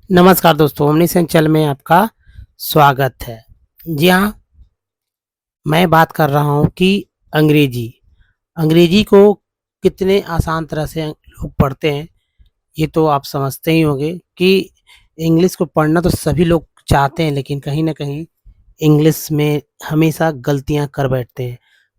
नमस्कार दोस्तों, omni channel में आपका स्वागत है। जी हाँ, मैं बात कर रहा हूँ कि अंग्रेजी अंग्रेजी को कितने आसान तरह से लोग पढ़ते हैं, ये तो आप समझते ही होंगे कि इंग्लिश को पढ़ना तो सभी लोग चाहते हैं, लेकिन कहीं न कहीं इंग्लिश में हमेशा गलतियाँ कर बैठते हैं,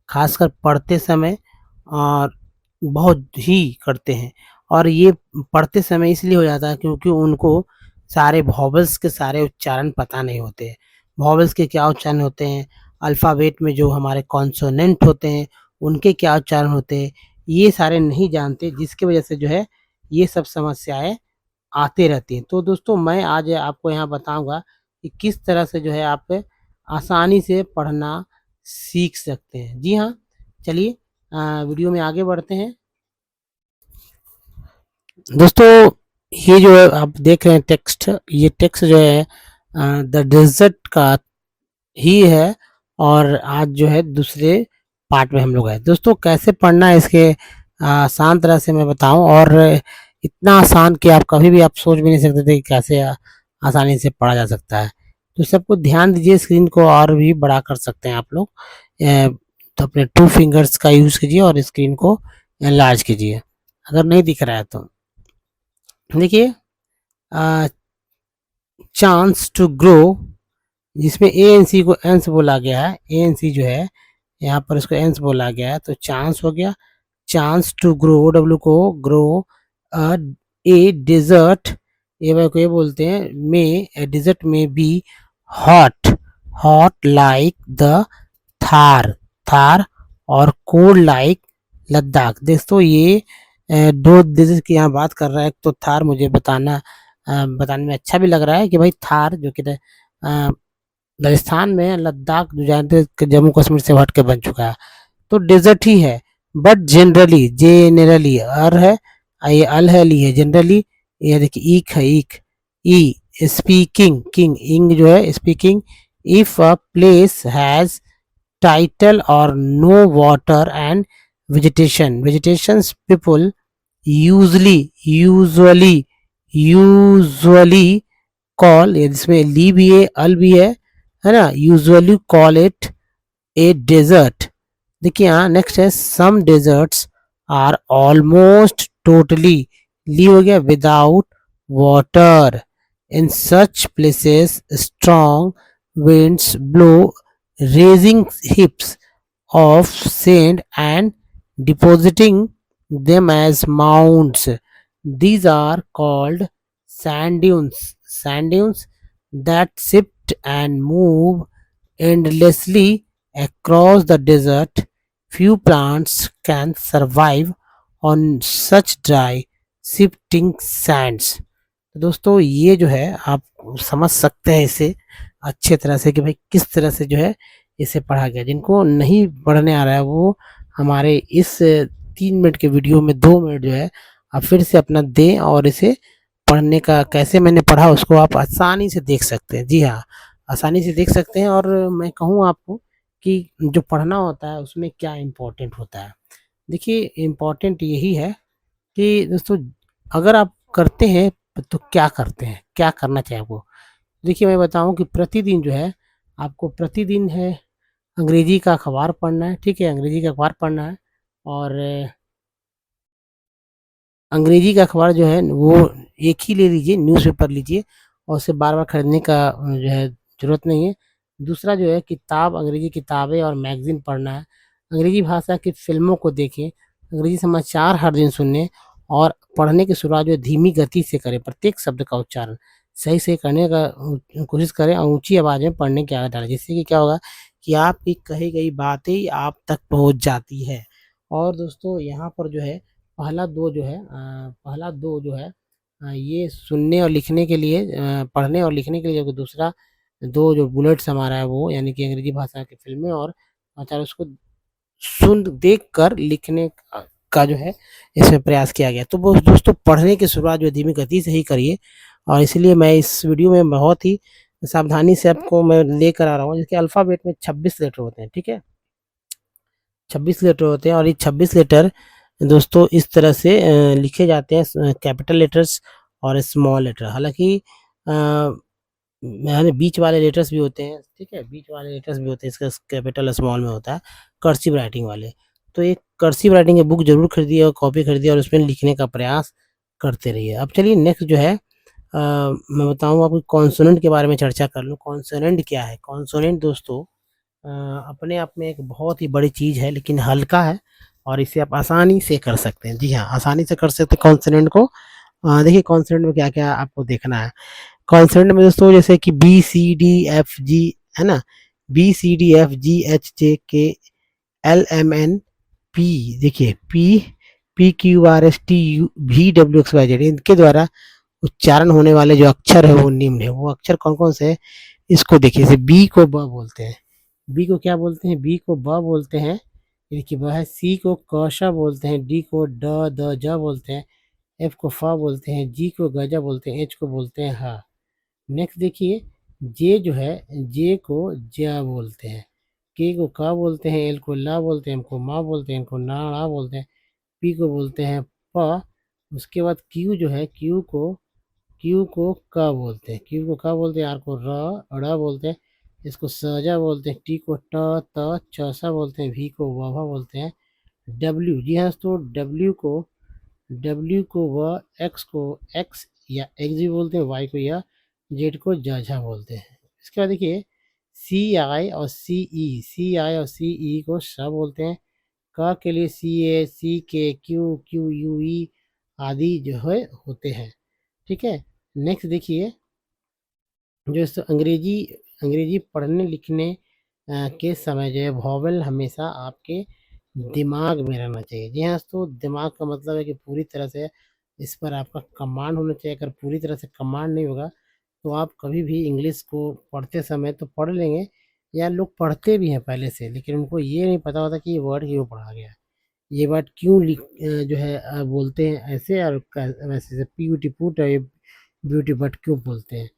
ख़ासकर पढ़ते समय और बहुत ही करते हैं। और ये पढ़ते समय इसलिए हो जाता है क्योंकि उनको सारे वॉवेल्स के सारे उच्चारण पता नहीं होते हैं। वॉवेल्स के क्या उच्चारण होते हैं, अल्फ़ाबेट में जो हमारे कॉन्सोनेंट होते हैं, उनके क्या उच्चारण होते हैं, ये सारे नहीं जानते, जिसकी वजह से जो है ये सब समस्याएँ आती रहती हैं। तो दोस्तों मैं आज आपको यहाँ बताऊँगा कि किस तरह से जो है आप आसानी से पढ़ना सीख सकते हैं। जी हाँ, चलिए वीडियो में आगे बढ़ते हैं। दोस्तों ये जो है आप देख रहे हैं टेक्स्ट, ये टेक्स्ट जो है द डेज़र्ट का ही है और आज जो है दूसरे पार्ट में हम लोग हैं। दोस्तों कैसे पढ़ना है इसके आसान तरह से मैं बताऊँ, और इतना आसान कि आप कभी भी आप सोच भी नहीं सकते थे कि कैसे आसानी से पढ़ा जा सकता है। तो सबको ध्यान दीजिए, स्क्रीन को और भी बड़ा कर सकते हैं आप लोग। तो अपने 2 फिंगर्स का यूज़ कीजिए और स्क्रीन को एनलार्ज कीजिए, अगर नहीं दिख रहा है तो। देखिए चांस टू ग्रो, जिसमें ए एन सी को एंस बोला गया है, ए एन सी जो है यहाँ पर इसको एंस बोला गया है, तो चांस हो गया। चांस टू ग्रो, डब्ल्यू को grow a A desert, A Y को ये बोलते हैं में, ए डेजर्ट में B hot, hot like the Thar, Thar और कोल्ड लाइक लद्दाख। दोस्तों ये दो देश की यहाँ बात कर रहा है, तो थार मुझे बताने में अच्छा भी लग रहा है कि भाई थार जो कि राजस्थान में, लद्दाख जो जानते हैं जम्मू कश्मीर से हट के बन चुका है, तो डेजर्ट ही है। बट जेनरली अर है, ये अल है, ली है, जनरली ये देखिए ईक है, ईक ई स्पीकिंग, किंग इंग जो है speaking, if a place has title और no water and vegetations people usually usually call, इसमें ली भी है, अल भी है ना, usually call it a desert. देखिए यहाँ नेक्स्ट है, some deserts are almost totally, ली हो गया, without water. In such places strong winds blow, raising heaps of sand and depositing them as mounds. These are called sand dunes. Sand dunes that shift and move endlessly across the desert. Few plants can survive on such dry shifting sands. दोस्तों ये जो है आप समझ सकते हैं इसे अच्छे तरह से कि भाई किस तरह से जो है इसे पढ़ा गया। जिनको नहीं पढ़ने आ रहा है वो हमारे इस 3 मिनट के वीडियो में 2 मिनट जो है आप फिर से अपना दें और इसे पढ़ने का कैसे मैंने पढ़ा उसको आप आसानी से देख सकते हैं। जी हाँ, आसानी से देख सकते हैं। और मैं कहूँ आपको कि जो पढ़ना होता है उसमें क्या इम्पोर्टेंट होता है। देखिए इम्पोर्टेंट यही है कि दोस्तों अगर आप करते हैं तो क्या करते हैं, क्या करना चाहिए आपको। देखिए मैं बताऊँ कि प्रतिदिन जो है आपको प्रतिदिन है अंग्रेजी का अखबार पढ़ना है, ठीक है? अंग्रेजी का अखबार पढ़ना है और अंग्रेजी का अखबार जो है वो एक ही ले लीजिए, न्यूज़पेपर लीजिए और उसे बार-बार खरीदने का जो है ज़रूरत नहीं है। दूसरा जो है किताब, अंग्रेजी किताबें और मैगज़ीन पढ़ना है। अंग्रेजी भाषा की फ़िल्मों को देखें, अंग्रेजी समाचार हर दिन सुनें और पढ़ने की शुरुआत जो है धीमी गति से करें। प्रत्येक शब्द का उच्चारण सही-सही करने का कोशिश करें और ऊँची आवाज़ में पढ़ने की आदत डालें। जिससे कि क्या होगा कि आपकी कही गई बातें आप तक पहुँच जाती है। और दोस्तों यहाँ पर जो है पहला 2 जो है ये सुनने और लिखने के लिए पढ़ने और लिखने के लिए जो दूसरा 2 जो बुलेट्स हमारा है वो यानी कि अंग्रेजी भाषा की फ़िल्में और समाचार उसको देख कर लिखने का जो है इसमें प्रयास किया गया। तो वो दोस्तों पढ़ने की शुरुआत जो धीमी गति से ही करिए और इसलिए मैं इस वीडियो में बहुत ही सावधानी से आपको मैं लेकर आ रहा हूँ। जिसके अल्फ़ाबेट में 26 लेटर होते हैं, ठीक है? 26 लेटर होते हैं और ये 26 लेटर दोस्तों इस तरह से लिखे जाते हैं, कैपिटल लेटर्स और स्मॉल लेटर। हालाँकि यानी बीच वाले लेटर्स भी होते हैं, ठीक है, बीच वाले लेटर्स भी होते हैं, इसका कैपिटल स्मॉल में होता है, कर्सिव राइटिंग वाले। तो एक कर्सिव राइटिंग की बुक ज़रूर खरीदिए और कॉपी खरीदिए और उसमें लिखने का प्रयास करते रहिए। अब चलिए नेक्स्ट जो है मैं बताऊँ आपको कॉन्सोनेंट के बारे में चर्चा कर लूँ। कॉन्सोनेंट क्या है? कॉन्सोनेंट दोस्तों अपने आप में एक बहुत ही बड़ी चीज़ है, लेकिन हल्का है और इसे आप आसानी से कर सकते हैं। जी हाँ, आसानी से कर सकते हैं कॉन्सोनेंट को। देखिए कॉन्सोनेंट में क्या-क्या आपको देखना है। कॉन्सोनेंट में दोस्तों जैसे कि B, C, D, F, G, है ना? B, C, D, F, G, H, J, K, L, M, N, P. देखिए P, P, Q, R, S, T, U, V, W, X, Y, Z इनके द्वारा उच्चारण होने वाले जो अक्षर है वो निम्न है। वो अक्षर कौन-कौन से हैं? इसको देखिए, जैसे बी को ब बोलते हैं। बी को क्या बोलते हैं? बी को ब बोलते हैं। ये देखिए ब है। सी को क, श बोलते हैं। डी को ड, द, ज बोलते हैं। एफ को फ बोलते हैं। जी को ग, ज बोलते हैं। एच को बोलते हैं ह। नेक्स्ट देखिए जे जो है, जे को ज बोलते हैं। के को क बोलते हैं। एल को ल बोलते हैं। एम को म बोलते हैं। एन को न, ण बोलते हैं। पी को बोलते हैं प। उसके बाद क्यू जो है, क्यू को क बोलते हैं। क्यू को क बोलते हैं। आर को ड़ बोलते हैं। इसको सजा बोलते हैं। टी को ट, त, च, सा बोलते हैं। वी को व, भ बोलते हैं। डब्ल्यू, जी हाँ दोस्तों, डब्ल्यू को व, एक्स को एक्स या एक्स भी बोलते हैं। वाई को या, जेड को झा बोलते हैं। इसके बाद देखिए सी आई और सी ई, सी आई और सी ई को स बोलते हैं। क के लिए सी ए, सी के, क्यू, क्यू यू ई आदि जो है होते हैं। ठीक है। नेक्स्ट देखिए जो इस अंग्रेजी अंग्रेजी पढ़ने लिखने के समय जो है वॉवेल हमेशा आपके दिमाग में रहना चाहिए। जी हाँ, तो दिमाग का मतलब है कि पूरी तरह से इस पर आपका कमांड होना चाहिए। अगर पूरी तरह से कमांड नहीं होगा तो आप कभी भी इंग्लिश को पढ़ते समय तो पढ़ लेंगे, या लोग पढ़ते भी हैं पहले से, लेकिन उनको ये नहीं पता होता कि ये वर्ड क्यों पढ़ा गया है, ये वर्ड क्यों जो है बोलते हैं ऐसे, और वैसे से पी पुट है, ब्यूटी बट क्यों बोलते हैं,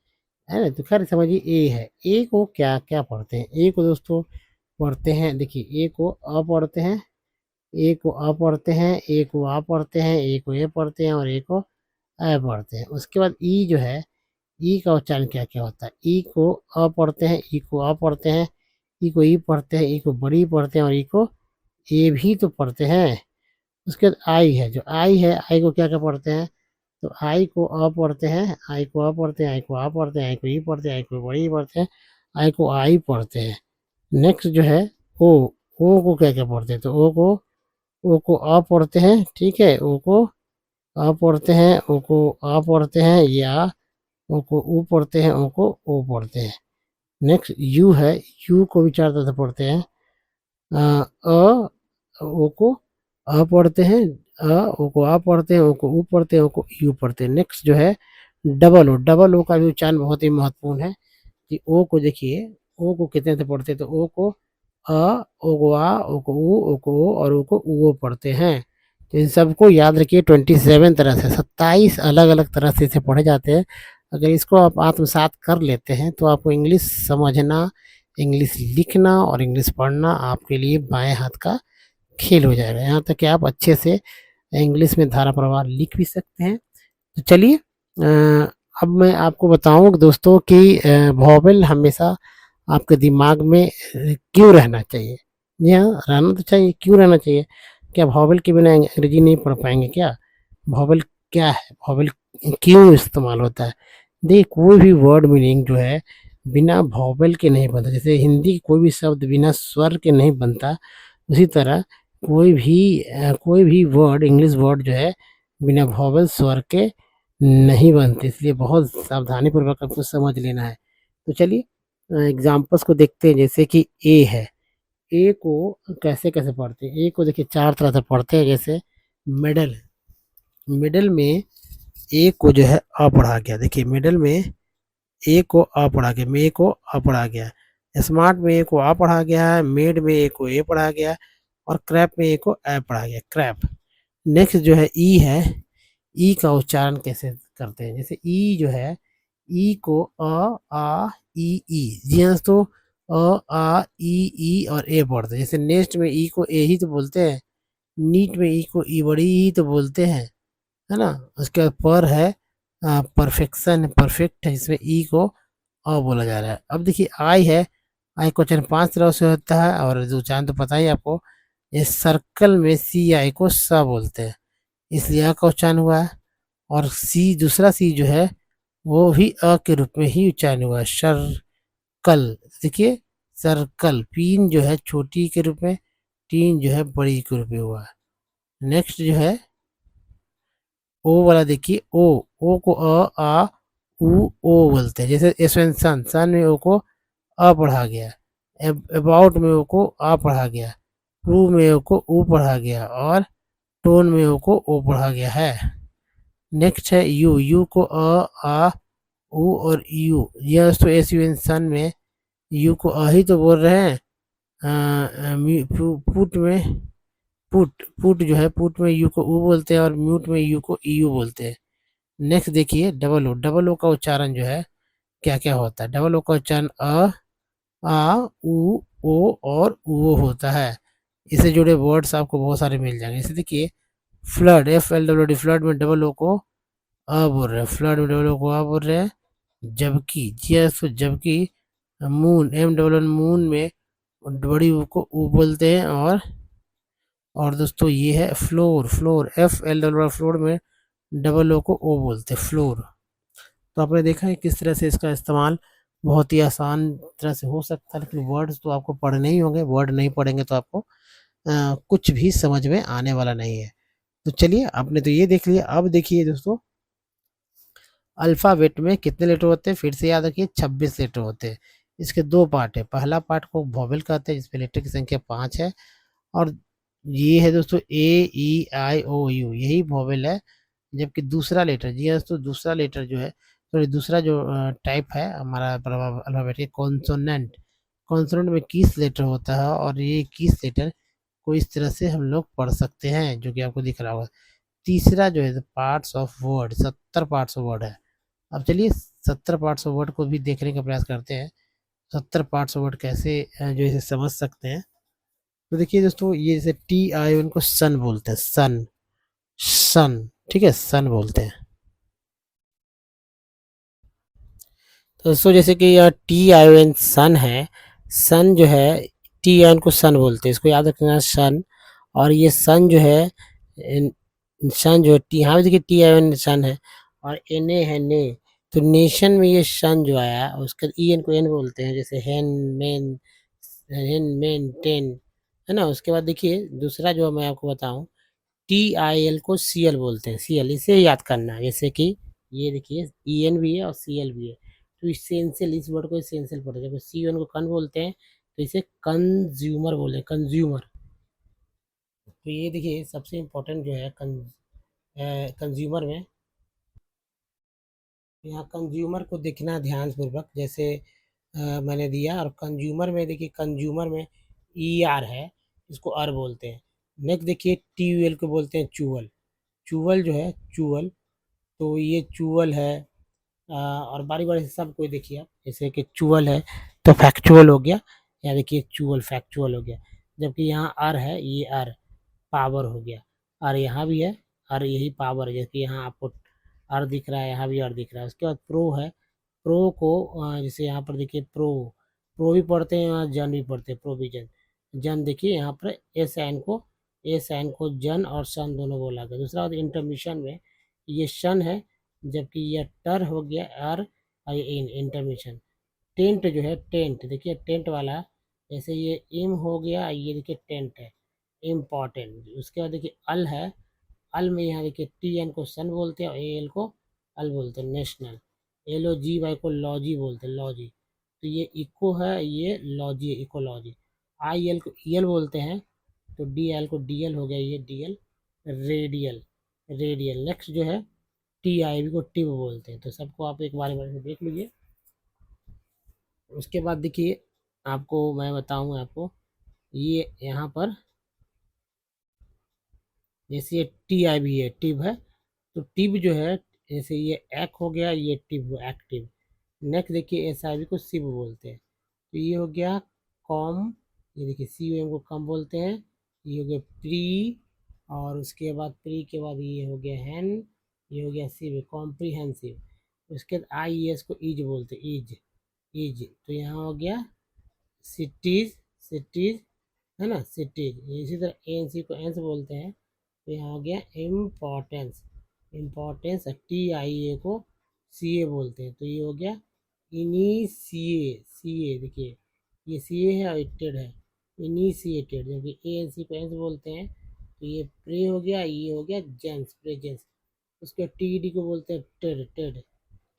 है ना? तो खैर समझिए ए है। ए को क्या क्या पढ़ते हैं? ए को दोस्तों पढ़ते हैं, देखिए ए को अ पढ़ते हैं, ए को अ पढ़ते हैं, ए को आ पढ़ते हैं, ए को ए पढ़ते हैं और ए को ऐ पढ़ते हैं। उसके बाद ई जो है, ई का उच्चारण क्या क्या होता है? ई को अ पढ़ते हैं, ई को आ पढ़ते हैं, ई को ई पढ़ते हैं, ई को बड़ी पढ़ते हैं और ई को ए भी तो पढ़ते हैं। उसके बाद आई है, जो आई है, आई को क्या क्या पढ़ते हैं? तो आई को अ पढ़ते हैं, आई को अ पढ़ते हैं, आई को आ पढ़ते हैं, आई को ई पढ़ते हैं, आई को बड़ी पढ़ते हैं, आई को आई पढ़ते हैं। नेक्स्ट जो है ओ को क्या क्या पढ़ते हैं? तो ओ को अ पढ़ते हैं, ठीक है, ओ को अ पढ़ते हैं, ओ को आ पढ़ते हैं, या ओ को ऊ पढ़ते हैं, ओ को ओ पढ़ते हैं। नेक्स्ट यू है, यू को भी चार तरह से पढ़ते हैं। ओ को अ पढ़ते हैं, ओ को आ पढ़ते हैं, ओ को ऊ पढ़ते हैं, ओ को यू पढ़ते हैं। नेक्स्ट जो है डबल ओ का भी उच्चारण बहुत ही महत्वपूर्ण है कि ओ को देखिए, ओ को कितने से पढ़ते हैं? तो ओ को अ, ओ को आ, ओ को ऊ, ओ को ओ और ओ को ऊओ पढ़ते हैं। तो इन सबको याद रखिए, 27 तरह से, 27 अलग-अलग तरह से इसे पढ़े जाते हैं। अगर इसको आप आत्मसात कर लेते हैं तो आपको इंग्लिश समझना, इंग्लिश लिखना और इंग्लिश पढ़ना आपके लिए बाएँ हाथ का खेल हो जाएगा। यहाँ तक कि आप अच्छे से इंग्लिश में धारा प्रवाह लिख भी सकते हैं। तो चलिए अब मैं आपको बताऊँ दोस्तों कि वॉवेल हमेशा आपके दिमाग में क्यों रहना चाहिए? जी हाँ, रहना तो चाहिए, क्यों रहना चाहिए? क्या वॉवेल के बिना अंग्रेजी नहीं पढ़ पाएँगे क्या? वॉवेल क्या है? वॉवेल क्यों इस्तेमाल होता है? देखिए कोई भी वर्ड मीनिंग जो है बिना वॉवेल के नहीं बनता। जैसे हिंदी कोई भी शब्द बिना स्वर के नहीं बनता, उसी तरह कोई भी वर्ड, इंग्लिश वर्ड जो है बिना वॉवेल स्वर के नहीं बनते। इसलिए बहुत सावधानीपूर्वक आपको समझ लेना है। तो चलिए एग्ज़ाम्पल्स को देखते हैं। जैसे कि ए है, ए को कैसे-कैसे पढ़ते हैं? ए को देखिए 4 तरह से पढ़ते हैं। जैसे मिडल, मिडल में ए को जो है अ पढ़ा गया। देखिए मिडल में ए को अ पढ़ा गया, में को अ पढ़ा गया। स्मार्ट में ए को अ पढ़ा गया है, मेड में ए को ए पढ़ा गया और क्रैप में ए को ए पढ़ा गया, क्रैप। नेक्स्ट जो है ई है, ई का उच्चारण कैसे करते हैं? जैसे ई जो है, ई को आ, ई। जी हाँ दोस्तों, आ, ई और ए पढ़ते हैं। जैसे नेक्स्ट में ई को ए ही तो बोलते हैं, नीट में ई को ई बड़ी ही तो बोलते हैं, है ना? उसके बाद पर है, परफेक्शन परफेक्ट है, इसमें ई को अ बोला जा रहा है। अब देखिए आई है, आई क्वेश्चन 5 तरह से होता है और जो उच्चारण तो पता ही है आपको। ये सर्कल में सी आई को स बोलते हैं, इसलिए अ का उच्चारण हुआ है। और सी दूसरा सी जो है वो भी अ के रूप में ही उच्चारण हुआ है, सर्कल। देखिए सर्कल, पीन जो है छोटी के रूप में, टीन जो है बड़ी के रूप में हुआ है। नेक्स्ट जो है ओ वाला, देखिए ओ, ओ को अ आ उ ओ बोलते हैं। जैसे एसवन सन, सन में ओ को अ पढ़ा गया, अबाउट में ओ को आ पढ़ा गया, प्रू में ओ को ऊ पढ़ा गया और टोन में ओ को ओ पढ़ा गया है। नेक्स्ट है यू, यू को अ आ उ और यू, यह तो एस यू एन सन में यू को अ ही तो बोल रहे हैं। पुट में पुट जो है, पुट में यू को ऊ बोलते हैं और म्यूट में यू को ई यू बोलते हैं। नेक्स्ट देखिए डबल ओ, डबल ओ का उच्चारण जो है क्या क्या होता है। डबल ओ का उच्चारण अ आ उ ओ और ऊ होता है। इससे जुड़े वर्ड्स आपको बहुत सारे मिल जाएंगे। जैसे देखिए flood, F L W D, flood में डबल ओ को अ बोल रहे हैं, फ्लड में डबल ओ को अ बोल रहे हैं। जबकि जी एस, जबकि moon, M double N, moon में बड़ी ऊ को ऊ बोलते हैं। और दोस्तों ये है floor, floor F L W, floor में डबल ओ को ओ बोलते हैं, फ्लोर। तो आपने देखा है किस तरह से इसका इस्तेमाल बहुत ही आसान तरह से हो सकता है, लेकिन वर्ड्स तो आपको पढ़ने ही होंगे, वर्ड नहीं पढ़ेंगे तो आपको कुछ भी समझ में आने वाला नहीं है। तो चलिए आपने तो ये देख लिया, अब देखिए दोस्तों अल्फ़ाबेट में कितने लेटर होते हैं, फिर से याद रखिए 26 लेटर होते हैं। इसके दो पार्ट है, पहला पार्ट को वोवेल कहते हैं जिसमें लेटर की संख्या 5 है, और ये है दोस्तों ए ई आई ओ यू, यही वोवेल है। जबकि दूसरा लेटर, जी हाँ दोस्तों, दूसरा लेटर जो है, सॉरी दूसरा जो टाइप है हमारा अल्फ़ाबेट के, कॉन्सोनेंट। कॉन्सोनेंट में 21 लेटर होता है और ये 21 लेटर को इस तरह से हम लोग पढ़ सकते हैं जो कि आपको दिख रहा होगा। तीसरा जो है parts of word, 70 parts of word है। अब चलिए 70 पार्ट्स ऑफ वर्ड को भी देखने का प्रयास करते हैं, 70 पार्ट्स ऑफ वर्ड कैसे जो इसे समझ सकते हैं। तो देखिए दोस्तों ये जैसे टी आई उनको सन बोलते हैं, सन, सन, ठीक है, सन बोलते हैं। तो दोस्तों जैसे कि यह टी आई एन सन है, सन जो है टी आई एन को सन बोलते हैं, इसको याद रखना सन। और ये सन जो है सन जो है टी, यहाँ भी देखिए टी आई एन सन है और एन ए है ने। तो नेशन में ये सन जो आया उसके ई एन को एन बोलते हैं, जैसे हैन मैन, हैन मैन टेन, है ना। उसके बाद देखिए दूसरा जो मैं आपको बताऊं, टी आई एल को सी एल बोलते हैं, सी एल, इसे याद करना है। जैसे कि ये देखिए ई एन भी है और सी एल भी है, तो इसेंशियल, इस वर्ड को इसेंशियल पढ़ते हैं। जब सी एन को कन बोलते हैं तो इसे कंज्यूमर बोलते हैं, कंज्यूमर। तो ये देखिए सबसे इम्पोर्टेंट जो है कंज्यूमर में, यहाँ कंज्यूमर को देखना ध्यानपूर्वक। जैसे मैंने दिया, और कंज्यूमर में देखिए, कंज्यूमर में ई आर है, इसको अर बोलते हैं। नेक्स्ट देखिए टी यू एल को बोलते हैं चूवल, चूवल जो है चूवल, तो ये चूवल है। और बारी बारी से सब कोई देखिए आप, जैसे कि चूवल है तो फैक्चुअल हो गया, या देखिए चूवल फैक्चुअल हो गया। जबकि यहाँ अर है, ये अर पावर हो गया, और यहाँ भी है और यही पावर है। जैसे यहाँ आपको आर दिख रहा है, यहाँ भी आर दिख रहा है। उसके बाद प्रो है, प्रो को जैसे यहाँ पर देखिए प्रो, प्रो भी पढ़ते हैं और जन भी पढ़ते हैं, प्रोविजन, जन देखिए यहाँ पर एस एन को जन और सन दोनों बोला गया। दूसरा इंटरमिशन में ये शन है, जबकि यह टर हो गया आर, और ये इन इंटरमिशन। टेंट जो है, टेंट देखिए टेंट वाला, जैसे ये इम हो गया, ये देखिए टेंट है, इम्पॉर्टेंट। उसके बाद देखिए अल है, अल में यहाँ देखिए टी एन को सन बोलते हैं और ए एल को अल बोलते हैं, नेशनल। एल ओ जी वाई को लॉजी बोलते हैं, लॉजी। तो ये इको है, ये लॉजी है, इकोलॉजी। आई एल को ई एल बोलते हैं, तो डी एल को डी एल हो गया, ये D L, radial, radial. Next जो है टी आई वी को टिव बोलते हैं। तो सबको आप एक बार से देख लीजिए। उसके बाद देखिए आपको मैं बताऊंगा आपको, ये यहाँ पर जैसे ये टी आई भी है, टिव है, तो टिव जो है जैसे ये एक हो गया, ये टिव एक्टिव। नेक्स्ट देखिए एस आई वी को सिव बोलते हैं, तो ये हो गया कॉम, ये देखिए सी ओ एम को कम बोलते हैं। ये हो गया प्री, और उसके बाद प्री के बाद ये हो गया हैन, ये हो गया सी, कॉम्प्रिहेंसिव। उसके बाद आई एस को ईज बोलते हैं, ईज, ईज। तो यहाँ हो गया सिटीज, सिटीज है ना, सिटीज। इसी तरह एन सी को एंस बोलते हैं। तो यहाँ हो गया इम्पोर्टेंस, इम्पोर्टेंस। टी आई ए को सी ए बोलते हैं। तो ये हो गया इनिशिए, सी ए, देखिए ये सी ए है और टेड है, इनिशिएटेड। जबकि ए एन सी को एंस बोलते हैं। तो ये प्रे हो गया, ये हो गया जेंस, प्रेजेंस। उसके टी डी को बोलते हैं टेड, टेड।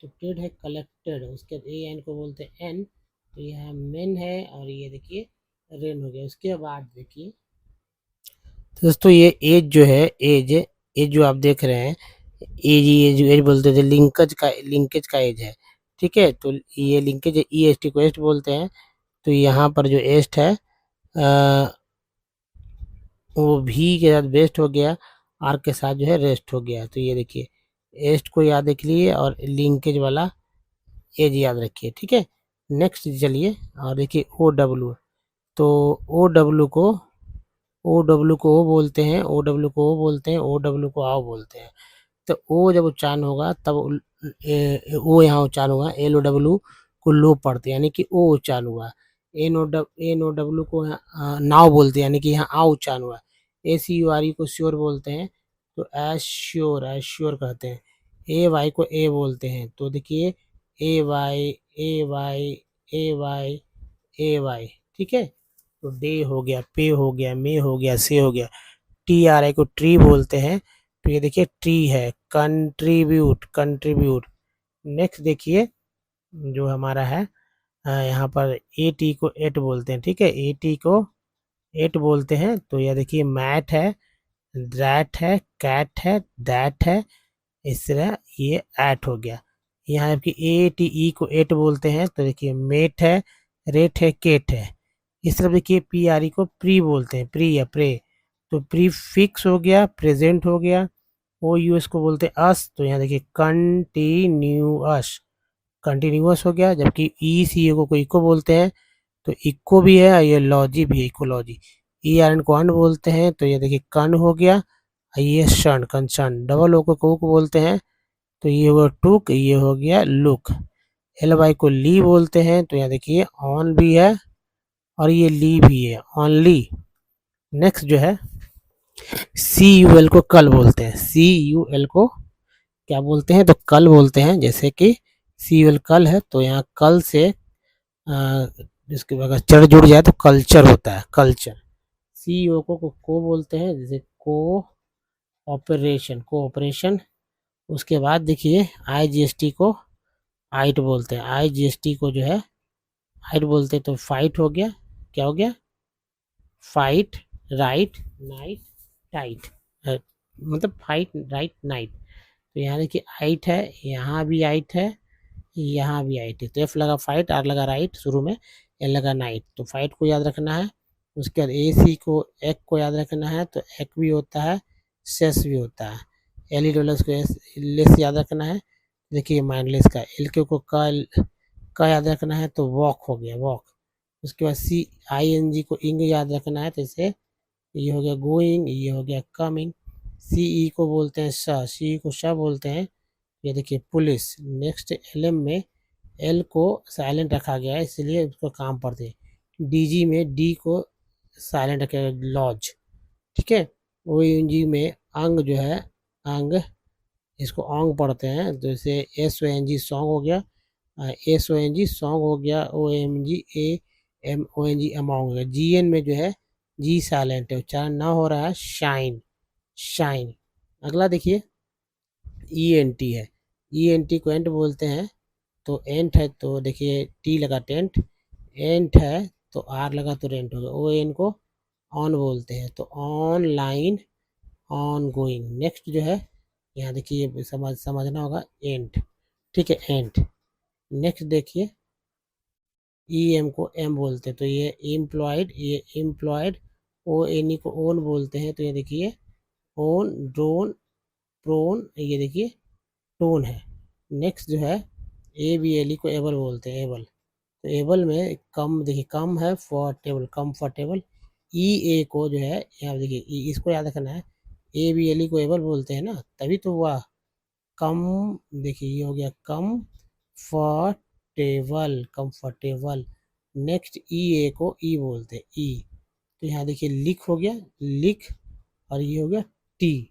तो टेड है कलेक्टेड। उसके बाद ए एन को बोलते हैं एन। तो यहाँ मेन है और ये देखिए रेन हो गया। उसके बाद देखिए तो दोस्तों ये एज जो है, एज, एज जो आप देख रहे हैं, एज, एज, एज बोलते थे, लिंकेज का एज है। ठीक है, तो ये लिंकेज ई एस टी को एस्ट बोलते हैं। तो यहाँ पर जो एस्ट है वो भी के साथ बेस्ट हो गया, आर के साथ जो है रेस्ट हो गया। तो ये देखिए एस्ट को याद रख लिए और लिंकेज वाला एज याद रखिए। ठीक है, नेक्स्ट चलिए और देखिए ओ डब्ल्यू। तो ओ डब्ल्यू को, ओ डब्ल्यू को ओ बोलते हैं, ओ डब्ल्यू को ओ बोलते हैं, ओ डब्ल्यू को आओ बोलते हैं। तो ओ जब उच्चारण होगा तब ओ यहाँ उच्चारण होगा, एल ओ डब्ल्यू को लो पढ़ते हैं, यानी कि ओ उच्चारण हुआ। एन ओ डब्ल्यू को नाव बोलते हैं, यानी कि यहाँ आ उच्चारण हुआ। ए सी यू आर ई को श्योर बोलते हैं, तो एज श्योर, एज श्योर कहते हैं। ए वाई को ए बोलते हैं। तो देखिए ए वाई, ए वाई, ए वाई, ए वाई। ठीक है, तो डे हो गया, पे हो गया, मे हो गया, से हो गया। टी आर आई को ट्री बोलते हैं। तो ये देखिए ट्री है, कंट्रीब्यूट, कंट्रीब्यूट। नेक्स्ट देखिए जो हमारा है यहाँ पर ए टी को एट बोलते हैं। ठीक है, ए टी को एट बोलते हैं। तो यह देखिए मैट है, दैट है, कैट है, दैट है, इस तरह ये एट हो गया। यहाँ जबकि ए टी ई को एट बोलते हैं। तो देखिए मेट है, रेट है, केट है। इस तरह देखिए पी आर ई को प्री बोलते हैं, प्री या प्रे। तो प्री फिक्स हो गया, प्रेजेंट हो गया। ओ यू एस को बोलते हैं अस। तो यहाँ देखिए कंटिन्यूअस, कंटिन्यूअस हो गया। जबकि ई सी ए को इको बोलते हैं। तो इको भी है और ये लॉजी भी है, इकोलॉजी। ई आर एन को अन बोलते हैं। तो ये देखिए कन हो गया और ये शन, कंसर्न। डबल ओ को बोलते हैं। तो ये हुआ टुक, ये हो गया लुक। एल वाई को ली बोलते हैं। तो यहाँ देखिए ऑन भी है और ये ली भी है, ऑनली। नेक्स्ट जो है सी यू एल को कल बोलते हैं। सी यू एल को क्या बोलते हैं, तो कल बोलते हैं। जैसे कि सी यू एल कल है, तो यहाँ कल से जिसके अगर चढ़ जुड़ जाए तो कल्चर होता है, कल्चर। सी ओ को बोलते हैं, जैसे को ऑपरेशन, कोऑपरेशन। उसके बाद देखिए आई जी एस टी को आइट बोलते हैं। आई जी एस टी को जो है हाइट बोलते हैं। तो फाइट हो गया, क्या हो गया, फाइट, राइट, नाइट, टाइट, मतलब फाइट, राइट, नाइट। तो यहाँ देखिए आइट है, यहाँ भी आइट है, यहाँ भी आइट है। तो एफ लगा फाइट, आर लगा राइट शुरू में, एल लगा नाइट। तो फाइट को याद रखना है। उसके बाद ए सी को एक को याद रखना है। तो एक भी होता है, सेस भी होता है। एल ई डॉलर्स को लेस याद रखना है। देखिए माइंडलेस का। एल के को का याद रखना है। तो वॉक हो गया, वॉक। उसके बाद सी आई एन जी को इंग याद रखना है। तो इसे ये हो गया गोइंग, ये हो गया कमिंग। सी ई को बोलते हैं श, सी को श बोलते हैं। ये देखिए पुलिस। नेक्स्ट एल एम में एल को साइलेंट रखा गया है, इसलिए उसको काम पड़ते हैं। डी जी में डी को साइलेंट रखा गया, लॉज। ठीक है, ओ एन जी में अंग जो है, अंग, इसको ओंग पढ़ते हैं। तो इसे S O N G song हो गया, S O N G song हो गया। O M G A M O N G among हो गया। जी एन में जो है जी साइलेंट है, उच्चारण ना हो रहा है, शाइन, शाइन। अगला देखिए ई एन टी है। ई एन टी को एंट बोलते हैं। तो एंट है तो देखिए टी लगा टेंट, एंट है तो आर लगा तो रेंट होगा। ओ एन को ऑन बोलते हैं। तो ऑनलाइन, ऑन गोइंग। नेक्स्ट जो है यहाँ देखिए समझना होगा, एंट। ठीक है, एंट। नेक्स्ट देखिए ई एम को एम बोलते हैं। तो ये एम्प्लॉयड, ये एम्प्लॉयड। ओ एन ई को ओन बोलते हैं। तो ये देखिए ओन, ड्रोन, प्रोन, ये देखिए टोन है। नेक्स्ट जो है ए बी एल ई को एबल बोलते हैं, एबल। तो एबल में कम, देखिए कम है, फॉर्टेबल, कम्फर्टेबल। ई ए को जो है यहाँ देखिए इसको याद रखना है। ए बी एल ई को एबल बोलते हैं ना, तभी तो हुआ। कम, देखिए ये हो गया कंफर्टेबल, कंफर्टेबल। नेक्स्ट ई ए को ई बोलते हैं, ई। तो यहाँ देखिए लिख हो गया, लिख, और ये हो गया टी।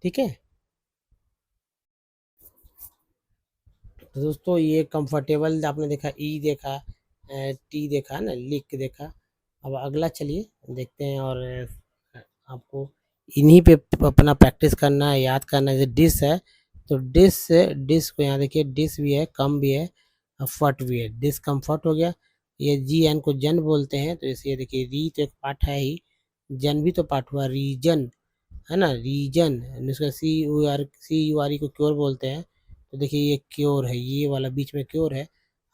ठीक है, तो दोस्तों ये कंफर्टेबल आपने देखा, ई देखा, टी देखा ना, लिख देखा। अब अगला चलिए देखते हैं, और आपको इन्हीं पे अपना प्रैक्टिस करना है, याद करना है। जैसे डिश है, तो डिश से, डिश को यहाँ देखिए डिश भी है, कम भी है, फट भी है। डिस्कम्फर्ट हो गया। ये जी एन को जन बोलते हैं, तो इसलिए देखिए री तो एक पार्ट है ही, जन भी तो पार्ट हुआ, रीजन है ना, रीजन। इसका सी यू आर ई को क्योर बोलते हैं। तो देखिए ये क्योर है, ये वाला बीच में क्योर है।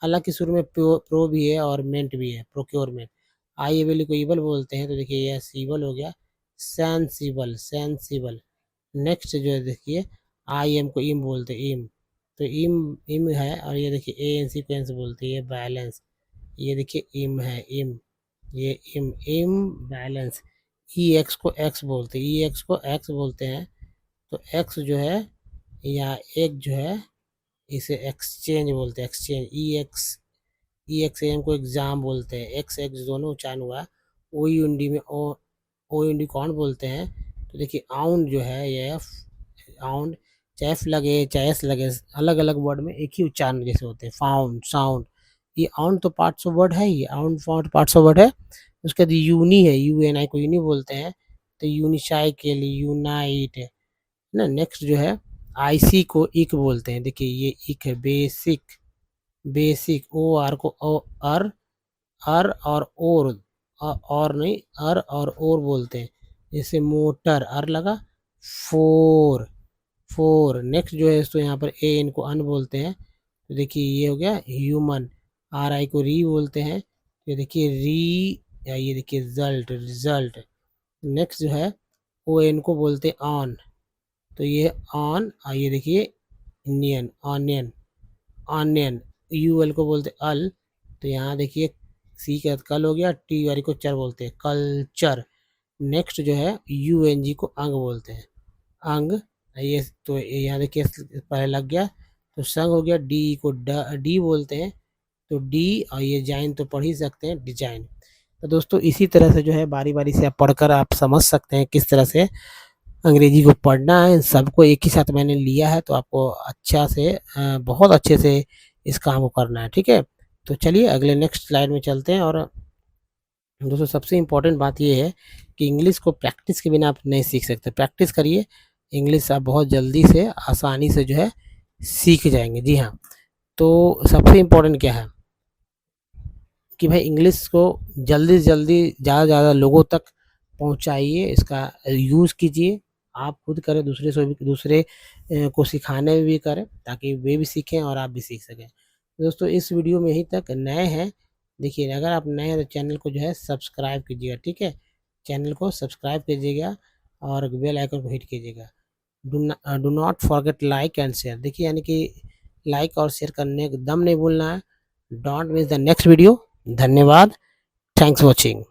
हालांकि शुरू में प्रो भी है और मेंट भी है, प्रोक्योरमेंट। आई एबल को इबल बोलते हैं, तो देखिए यह सीबल हो गया, सेंसिबल, सेंसिबल। नेक्स्ट जो है देखिए आई एम को इम बोलते हैं, इम। तो इम, इम है, और ये देखिए ए एन सीक्वेंस बोलते हैं, ये बैलेंस। ये देखिए इम है, इम, ये इम, इम बैलेंस। ई एक्स को एक्स बोलते हैं, ई एक्स को एक्स बोलते हैं। तो एक्स जो है, या एक जो है, इसे एक्सचेंज बोलते हैं, एक्सचेंज। ई एक्स एम को एग्जाम बोलते हैं, एक्स एक्स दोनों उच्चारण हुआ। ओ यूनिडी में ओ यूनिडी कौन बोलते हैं। तो देखिए आउंड जो है, ये आउंड, चाहे एफ लगे चाहे एस लगे, अलग अलग वर्ड में एक ही उच्चारण जैसे होते हैं, फाउंड, साउंड। ये आउंड तो पार्ट्स ऑफ वर्ड है, ये आउंड फाउंड पार्ट्स ऑफ वर्ड है। उसके बाद यूनी है, यू एन आई को यूनी बोलते हैं। तो यूनिशाई के लिए यूनाइट है ना। नेक्स्ट जो है आईसी को इक बोलते हैं, देखिए ये इक है, बेसिक, बेसिक। ओ आर को ओ अर, अर और और नहीं, अर और ओर बोलते हैं। जैसे मोटर, अर लगा, फोर, फोर। नेक्स्ट जो है तो यहाँ पर ए एन को अन बोलते हैं। तो देखिए ये हो गया ह्यूमन। आर आई को री बोलते हैं। ये देखिए री, या ये देखिए रिजल्ट, रिजल्ट। नेक्स्ट जो है ओ एन को बोलते हैं ऑन। तो ये ऑन, और ये देखिए Indian, onion, onion. U L को बोलते अल। तो यहाँ देखिए सी का कल हो गया, टी वाली को चर बोलते हैं, कल्चर। नेक्स्ट जो है यू एन जी को अंग बोलते हैं, अंग। ये तो यहाँ देखिए पहले लग गया, तो संग हो गया। डी को डी बोलते हैं, तो डी, और ये जाइन तो पढ़ ही सकते हैं, डिजाइन। तो दोस्तों इसी तरह से जो है बारी बारी से आप पढ़कर आप समझ सकते हैं किस तरह से अंग्रेजी को पढ़ना है। सबको एक ही साथ मैंने लिया है, तो आपको अच्छा से बहुत अच्छे से इस काम को करना है। ठीक है, तो चलिए अगले नेक्स्ट स्लाइड में चलते हैं। और दोस्तों सबसे इम्पोर्टेंट बात ये है कि इंग्लिश को प्रैक्टिस के बिना आप नहीं सीख सकते। प्रैक्टिस करिए, इंग्लिश आप बहुत जल्दी से, आसानी से जो है सीख जाएंगे। जी हाँ, तो सबसे इम्पोर्टेंट क्या है कि भाई इंग्लिश को जल्दी से जल्दी, ज़्यादा से ज़्यादा लोगों तक पहुंचाइए, इसका यूज़ कीजिए। आप खुद करें, दूसरे से भी, दूसरे को सिखाने में भी करें, ताकि वे भी सीखें और आप भी सीख सकें। दोस्तों इस वीडियो में यहीं तक। नए हैं, देखिए अगर आप नए हैं तो चैनल को जो है सब्सक्राइब कीजिएगा। ठीक है, चैनल को सब्सक्राइब कीजिएगा और बेल आइकन को हिट कीजिएगा। Do not forget like and share. देखिए यानी कि लाइक और शेयर करने का दम नहीं भूलना है। Don't miss the next video. धन्यवाद, थैंक्स वॉचिंग।